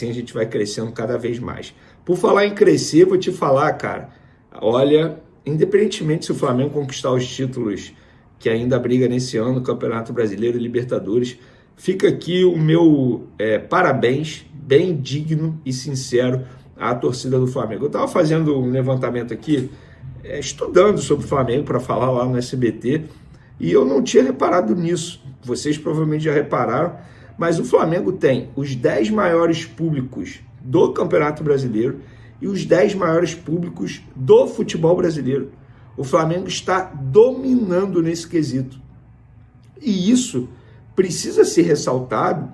a gente vai crescendo cada vez mais. Por falar em crescer, vou te falar, cara, olha, independentemente se o Flamengo conquistar os títulos que ainda briga nesse ano, Campeonato Brasileiro e Libertadores, fica aqui o meu parabéns, bem digno e sincero à torcida do Flamengo. Eu estava fazendo um levantamento aqui, estudando sobre o Flamengo para falar lá no SBT, e eu não tinha reparado nisso. Vocês provavelmente já repararam, mas o Flamengo tem os 10 maiores públicos do Campeonato Brasileiro e os 10 maiores públicos do futebol brasileiro. O Flamengo está dominando nesse quesito. E isso precisa ser ressaltado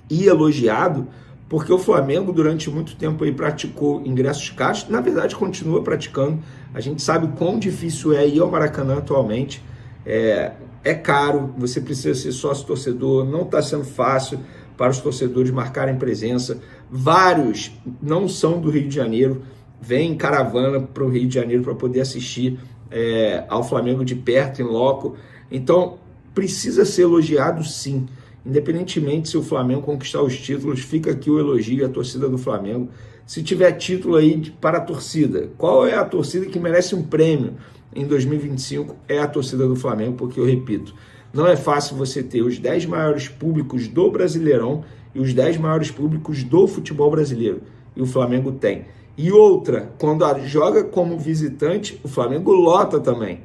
e elogiado, porque o Flamengo durante muito tempo aí praticou ingressos caros, na verdade continua praticando. A gente sabe o quão difícil é ir ao Maracanã atualmente. É caro, você precisa ser sócio-torcedor, não está sendo fácil para os torcedores marcarem presença. Vários não são do Rio de Janeiro, vêm em caravana para o Rio de Janeiro para poder assistir ao Flamengo de perto, em loco. Então, precisa ser elogiado sim. Independentemente se o Flamengo conquistar os títulos, fica aqui o elogio à torcida do Flamengo. Se tiver título aí para a torcida, qual é a torcida que merece um prêmio em 2025? É a torcida do Flamengo, porque eu repito, não é fácil você ter os 10 maiores públicos do Brasileirão e os 10 maiores públicos do futebol brasileiro, e o Flamengo tem. E outra, quando joga como visitante, o Flamengo lota também.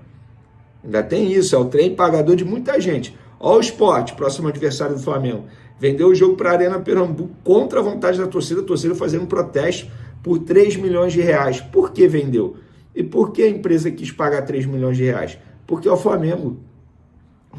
Ainda tem isso, é o trem pagador de muita gente. Olha o Sport, próximo adversário do Flamengo. Vendeu o jogo para a Arena Pernambuco contra a vontade da torcida fazendo um protesto por 3 milhões de reais. Por que vendeu? E por que a empresa quis pagar 3 milhões de reais? Porque é o Flamengo.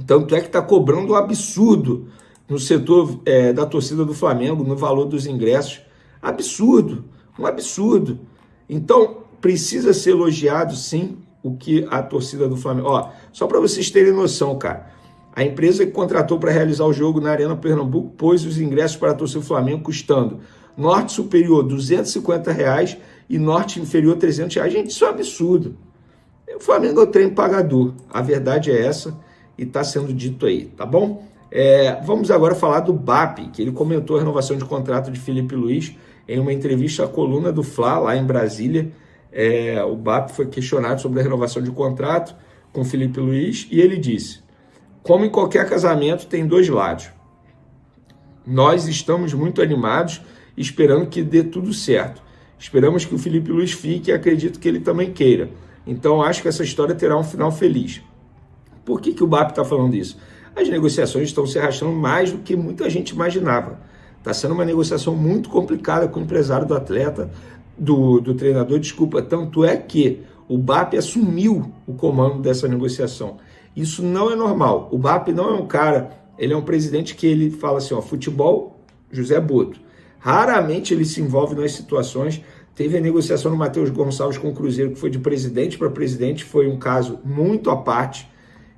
Tanto é que está cobrando um absurdo no setor da torcida do Flamengo, no valor dos ingressos. Absurdo, um absurdo. Então, precisa ser elogiado, sim, o que a torcida do Flamengo... Ó, só para vocês terem noção, cara, a empresa que contratou para realizar o jogo na Arena Pernambuco pôs os ingressos para a torcida do Flamengo custando norte superior R$ 250 reais e norte inferior R$ 300 reais. Gente, isso é um absurdo. O Flamengo é o trem pagador. A verdade é essa e está sendo dito aí, tá bom? Vamos agora falar do BAP, que ele comentou a renovação de contrato de Felipe Luiz em uma entrevista à coluna do Fla, lá em Brasília. O BAP foi questionado sobre a renovação de contrato com Felipe Luiz e ele disse: como em qualquer casamento, tem dois lados. Nós estamos muito animados, esperando que dê tudo certo. Esperamos que o Felipe Luiz fique e acredito que ele também queira. Então, acho que essa história terá um final feliz. Por que o BAP está falando isso? As negociações estão se arrastando mais do que muita gente imaginava. Está sendo uma negociação muito complicada com o empresário do atleta, do treinador, desculpa. Tanto é que o BAP assumiu o comando dessa negociação. Isso não é normal. O BAP não é um cara, ele é um presidente que ele fala assim, ó, futebol, José Boto. Raramente ele se envolve nas situações. Teve a negociação do Matheus Gonçalves com o Cruzeiro, que foi de presidente para presidente, foi um caso muito à parte.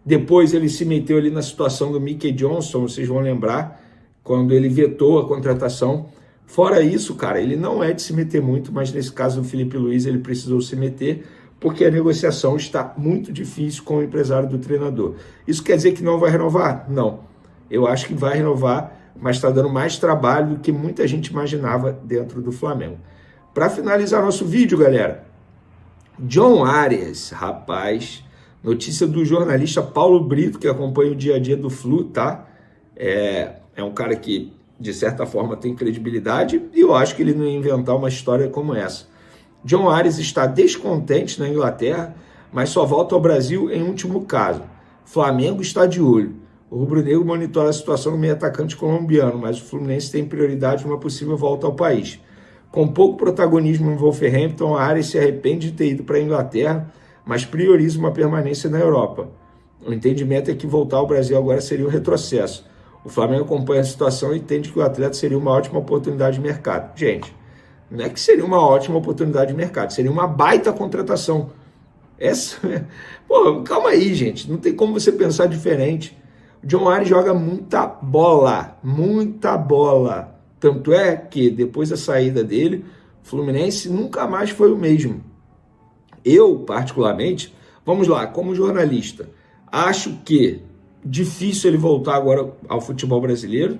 Depois ele se meteu ali na situação do Mickey Johnson, vocês vão lembrar, quando ele vetou a contratação. Fora isso, cara, ele não é de se meter muito, mas nesse caso do Felipe Luiz ele precisou se meter, porque a negociação está muito difícil com o empresário do treinador. Isso quer dizer que não vai renovar? Não. Eu acho que vai renovar, mas está dando mais trabalho do que muita gente imaginava dentro do Flamengo. Para finalizar nosso vídeo, galera, John Arias, rapaz, notícia do jornalista Paulo Brito, que acompanha o dia a dia do Flu, tá? É um cara que, de certa forma, tem credibilidade e eu acho que ele não ia inventar uma história como essa. John Arias está descontente na Inglaterra, mas só volta ao Brasil em último caso. Flamengo está de olho. O rubro-negro monitora a situação do meio atacante colombiano, mas o Fluminense tem prioridade numa possível volta ao país. Com pouco protagonismo no Wolverhampton, Arias se arrepende de ter ido para a Inglaterra, mas prioriza uma permanência na Europa. O entendimento é que voltar ao Brasil agora seria um retrocesso. O Flamengo acompanha a situação e entende que o atleta seria uma ótima oportunidade de mercado. Gente, não é que seria uma ótima oportunidade de mercado, seria uma baita contratação. Pô, calma aí, gente, não tem como você pensar diferente. O John Arias joga muita bola. Tanto é que, depois da saída dele, o Fluminense nunca mais foi o mesmo. Eu, particularmente, vamos lá, como jornalista, acho que difícil ele voltar agora ao futebol brasileiro.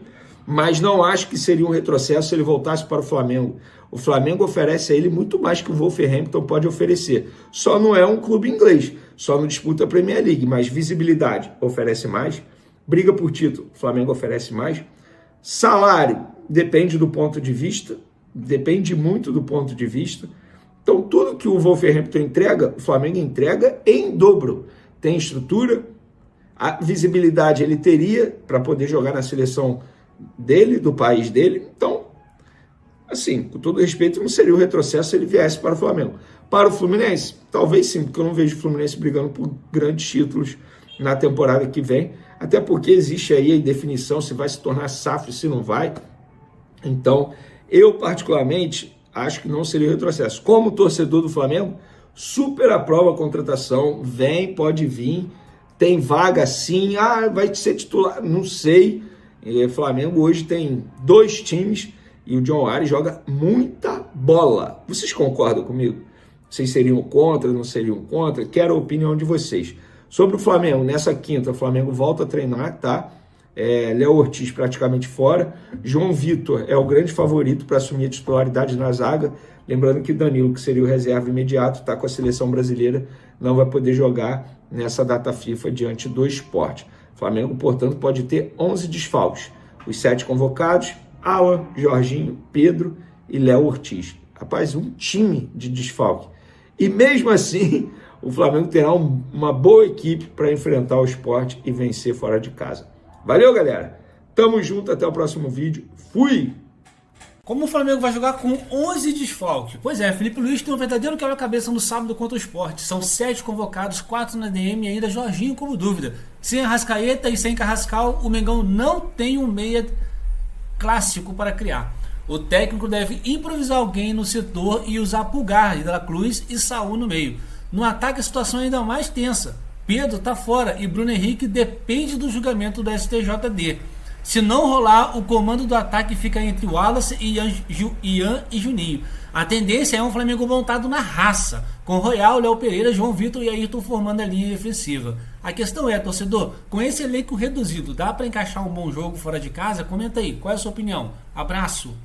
mas não acho que seria um retrocesso se ele voltasse para o Flamengo. O Flamengo oferece a ele muito mais que o Wolverhampton pode oferecer. Só não é um clube inglês, só não disputa a Premier League, mas visibilidade oferece mais, briga por título, o Flamengo oferece mais, salário depende do ponto de vista, depende muito do ponto de vista. Então tudo que o Wolverhampton entrega, o Flamengo entrega em dobro. Tem estrutura, a visibilidade ele teria para poder jogar na seleção dele, do país dele. Então, assim, com todo respeito, não seria um retrocesso se ele viesse para o Flamengo. Para o Fluminense, talvez sim, porque eu não vejo o Fluminense brigando por grandes títulos na temporada que vem, até porque existe aí a indefinição se vai se tornar SAF, se não vai. Então, eu particularmente acho que não seria um retrocesso. Como torcedor do Flamengo, super aprovo a contratação, vem, pode vir, tem vaga sim, vai ser titular, não sei. O Flamengo hoje tem 2 times e o John Ares joga muita bola. Vocês concordam comigo? Vocês seriam contra, não seriam contra? Quero a opinião de vocês. Sobre o Flamengo, nessa quinta, o Flamengo volta a treinar, tá? Léo Ortiz praticamente fora. João Vitor é o grande favorito para assumir a titularidade na zaga. Lembrando que Danilo, que seria o reserva imediato, está com a seleção brasileira, não vai poder jogar nessa data FIFA diante do Sport. O Flamengo, portanto, pode ter 11 desfalques. Os 7 convocados, Alan, Jorginho, Pedro e Léo Ortiz. Rapaz, um time de desfalque. E mesmo assim, o Flamengo terá uma boa equipe para enfrentar o Sport e vencer fora de casa. Valeu, galera. Tamo junto, até o próximo vídeo. Fui! Como o Flamengo vai jogar com 11 desfalques? Pois é, Felipe Luiz tem um verdadeiro quebra-cabeça no sábado contra o Sport. São 7 convocados, 4 na DM e ainda Jorginho como dúvida. Sem Arrascaeta e sem Carrascal, o Mengão não tem um meia clássico para criar. O técnico deve improvisar alguém no setor e usar Pulgar, De La Cruz e Saúl no meio. No ataque a situação é ainda mais tensa. Pedro está fora e Bruno Henrique depende do julgamento do STJD. Se não rolar, o comando do ataque fica entre Wallace e Ian e Juninho. A tendência é um Flamengo montado na raça, com Royal, Léo Pereira, João Vitor e Ayrton formando a linha defensiva. A questão é, torcedor, com esse elenco reduzido, dá para encaixar um bom jogo fora de casa? Comenta aí, qual é a sua opinião? Abraço!